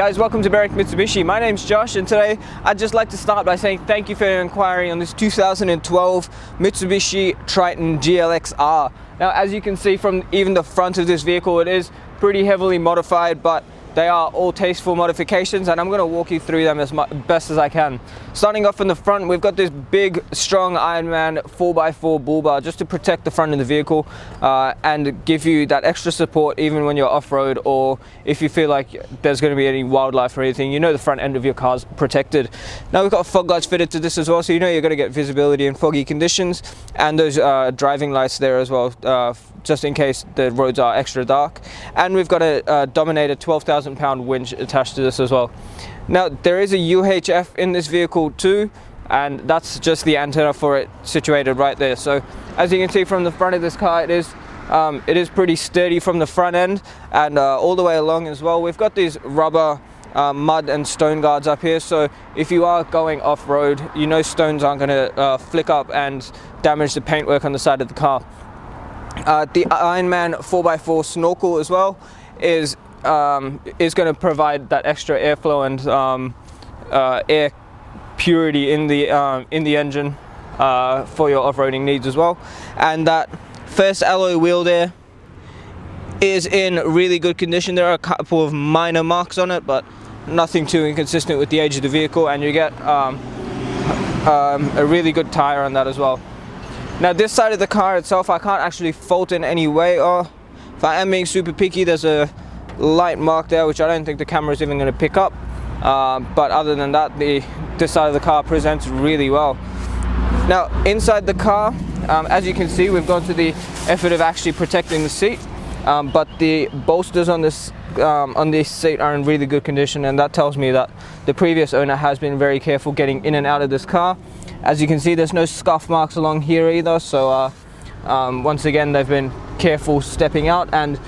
Guys, welcome to Mitsubishi. My name's Josh, and today I'd just like to start by saying thank you for your inquiry on this 2012 Mitsubishi Triton GLX-R. Now, as you can see from even the front of this vehicle, it is pretty heavily modified, but they are all tasteful modifications, and I'm going to walk you through them as best as I can. Starting off in the front, we've got this big, strong Ironman 4x4 bull bar just to protect the front of the vehicle and give you that extra support even when you're off-road, or if you feel like there's going to be any wildlife or anything, you know the front end of your car's protected. Now we've got fog lights fitted to this as well, so you know you're going to get visibility in foggy conditions, and those driving lights there as well, just in case the roads are extra dark. And we've got a Dominator 12,000-pound winch attached to this as well. Now there is a UHF in this vehicle too, and that's just the antenna for it situated right there. So as you can see from the front of this car, it is pretty sturdy from the front end and all the way along as well. We've got these rubber mud and stone guards up here, so if you are going off-road, you know stones aren't going to flick up and damage the paintwork on the side of the car. The Ironman 4x4 snorkel as well is going to provide that extra airflow and air purity in the engine for your off-roading needs as well. And that first alloy wheel there is in really good condition. There are a couple of minor marks on it, but nothing too inconsistent with the age of the vehicle, and you get a really good tire on that as well. Now this side of the car itself, I can't actually fault in any way, or if I am being super picky, there's a light mark there which I don't think the camera is even going to pick up, but other than that, this side of the car presents really well. Now inside the car, as you can see, we've gone to the effort of actually protecting the seat, but the bolsters on this seat are in really good condition, and that tells me that the previous owner has been very careful getting in and out of this car. As you can see, there's no scuff marks along here either, so once again they've been careful stepping out. And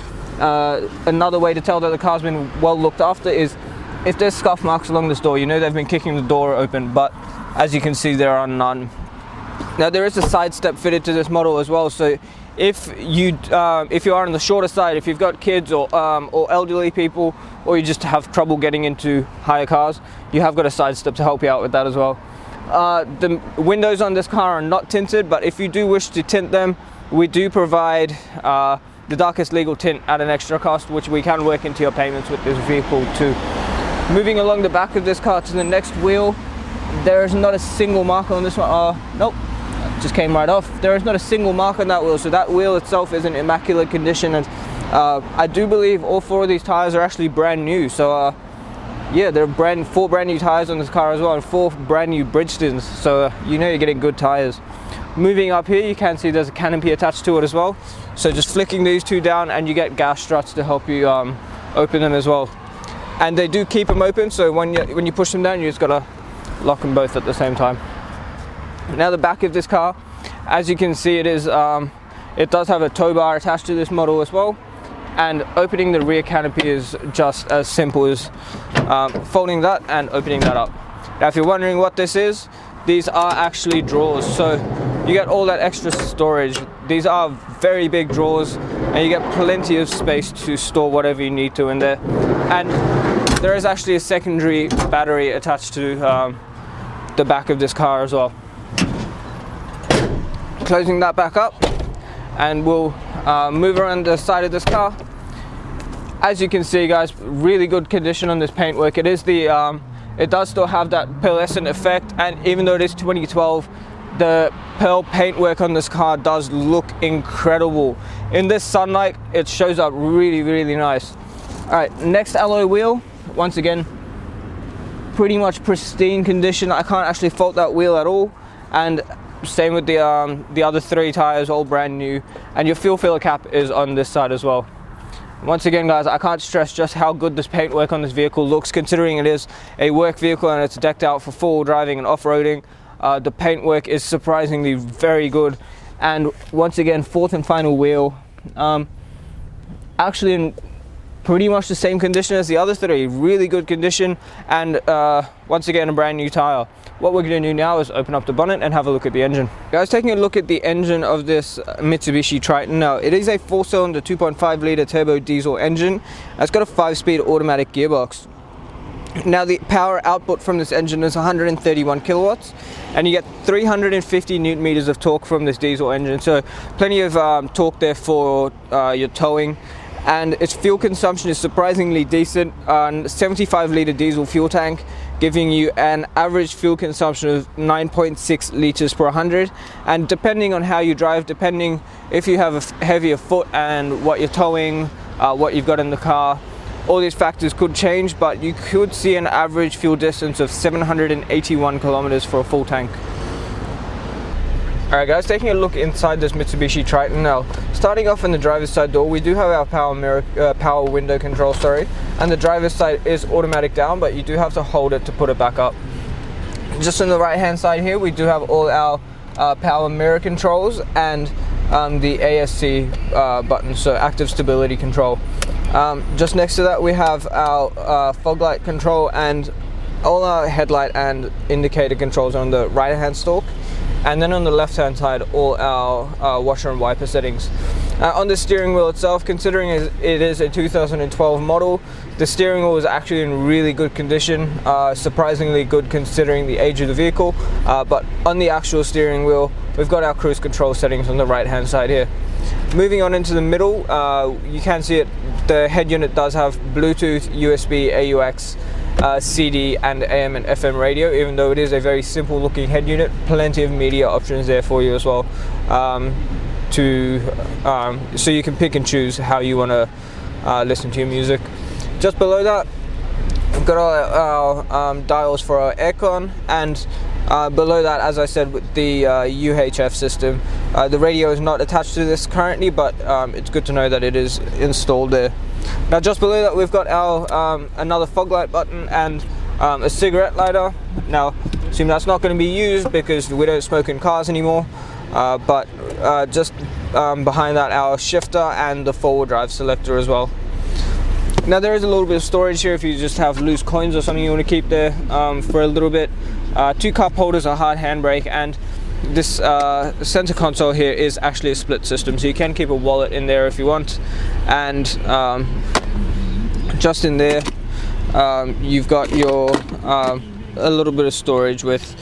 another way to tell that the car's been well looked after is if there's scuff marks along this door, you know they've been kicking the door open, but as you can see, there are none. Now there is a side step fitted to this model as well, so if you are on the shorter side, if you've got kids or elderly people, or you just have trouble getting into higher cars, you have got a side step to help you out with that as well. The windows on this car are not tinted, but if you do wish to tint them, we do provide the darkest legal tint at an extra cost, which we can work into your payments with this vehicle too. Moving along the back of this car to the next wheel, there is not a single mark on this one. Nope, just came right off. There is not a single mark on that wheel, so that wheel itself is in immaculate condition, and I do believe all four of these tires are actually brand new. So yeah, there are four brand new tires on this car as well, and four brand new Bridgestones, so you know you're getting good tires. Moving up here, you can see there's a canopy attached to it as well, so just flicking these two down and you get gas struts to help you open them as well. And they do keep them open, so when you push them down, you just gotta lock them both at the same time. Now the back of this car, as you can see, it does have a tow bar attached to this model as well. And opening the rear canopy is just as simple as folding that and opening that up. Now if you're wondering what this is, these are actually drawers, so you get all that extra storage. These are very big drawers, and you get plenty of space to store whatever you need to in there. And there is actually a secondary battery attached to the back of this car as well. Closing that back up, and we'll move around the side of this car. As you can see, guys, really good condition on this paintwork. It does still have that pearlescent effect, and even though it is 2012, the pearl paintwork on this car does look incredible. In this sunlight, it shows up really, really nice. All right, next alloy wheel, once again, pretty much pristine condition. I can't actually fault that wheel at all, and same with the other three tires, all brand new, and your fuel filler cap is on this side as well. Once again, guys, I can't stress just how good this paintwork on this vehicle looks, considering it is a work vehicle and it's decked out for four-wheel driving and off-roading. The paintwork is surprisingly very good. And once again, fourth and final wheel, actually in pretty much the same condition as the other three, really good condition, and once again a brand new tire. What we're going to do now is open up the bonnet and have a look at the engine. Guys, taking a look at the engine of this Mitsubishi Triton. Now, it is a 4-cylinder 2.5 litre turbo diesel engine. It's got a 5-speed automatic gearbox. Now the power output from this engine is 131 kilowatts, and you get 350 newton meters of torque from this diesel engine, so plenty of torque there for your towing. And its fuel consumption is surprisingly decent. 75 litre diesel fuel tank, giving you an average fuel consumption of 9.6 litres per 100. And depending on how you drive, depending if you have a heavier foot and what you're towing, what you've got in the car, all these factors could change, but you could see an average fuel distance of 781 kilometers for a full tank. Alright guys, taking a look inside this Mitsubishi Triton now. Starting off in the driver's side door, we do have our power window control, and the driver's side is automatic down, but you do have to hold it to put it back up. Just on the right hand side here, we do have all our power mirror controls and the ASC button, so active stability control. Just next to that we have our fog light control, and all our headlight and indicator controls on the right hand stalk. And then on the left hand side, all our washer and wiper settings. On the steering wheel itself, considering it is a 2012 model, the steering wheel is actually in really good condition, surprisingly good considering the age of the vehicle. But on the actual steering wheel, we've got our cruise control settings on the right hand side here. Moving on into the middle, you can see it. The head unit does have Bluetooth, USB, AUX, CD and AM and FM radio. Even though it is a very simple looking head unit, plenty of media options there for you as well, so you can pick and choose how you want to listen to your music. Just below that, we've got all our dials for our aircon, and below that, as I said, with the UHF system. The radio is not attached to this currently, but it's good to know that it is installed there. Now just below that, we've got our another fog light button and a cigarette lighter. Now assume that's not going to be used because we don't smoke in cars anymore, but just behind that, our shifter and the four-wheel drive selector as well. Now there is a little bit of storage here if you just have loose coins or something you want to keep there for a little bit. 2 cup holders, a hard handbrake, and this center console here is actually a split system, so you can keep a wallet in there if you want. And just in there, you've got your a little bit of storage with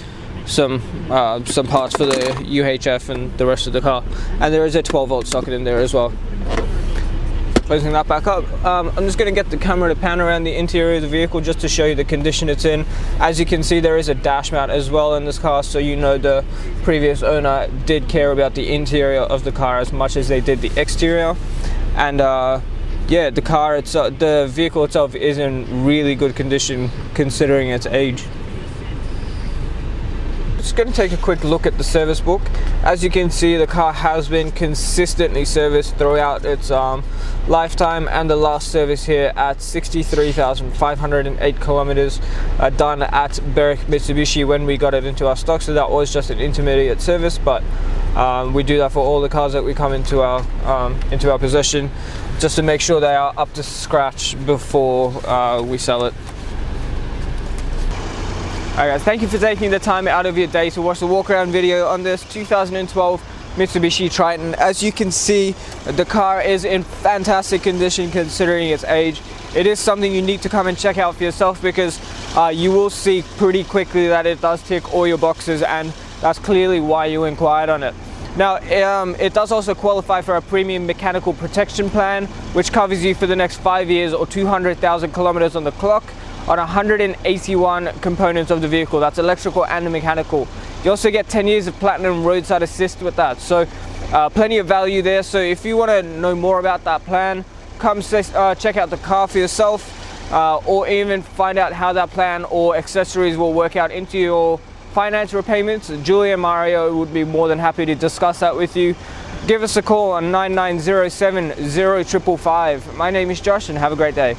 some parts for the UHF and the rest of the car, and there is a 12-volt socket in there as well. Closing that back up, I'm just going to get the camera to pan around the interior of the vehicle just to show you the condition it's in. As you can see, there is a dash mount as well in this car, so you know the previous owner did care about the interior of the car as much as they did the exterior. And yeah, the vehicle itself is in really good condition considering its age. Just going to take a quick look at the service book. As you can see, the car has been consistently serviced throughout its lifetime, and the last service here at 63,508 kilometers done at Berwick Mitsubishi when we got it into our stock. So that was just an intermediate service, but we do that for all the cars that we come into our possession, just to make sure they are up to scratch before we sell it. Alright guys, thank you for taking the time out of your day to watch the walk around video on this 2012 Mitsubishi Triton. As you can see, the car is in fantastic condition considering its age. It is something you need to come and check out for yourself, because you will see pretty quickly that it does tick all your boxes, and that's clearly why you inquired on it. Now, it does also qualify for a premium mechanical protection plan, which covers you for the next 5 years or 200,000 kilometers on the clock on 181 components of the vehicle. That's electrical and mechanical. You also get 10 years of platinum roadside assist with that, so plenty of value there. So if you want to know more about that plan, come check out the car for yourself, or even find out how that plan or accessories will work out into your finance repayments. Julie and Mario would be more than happy to discuss that with you. Give us a call on 9907 0555. My name is Josh, and have a great day.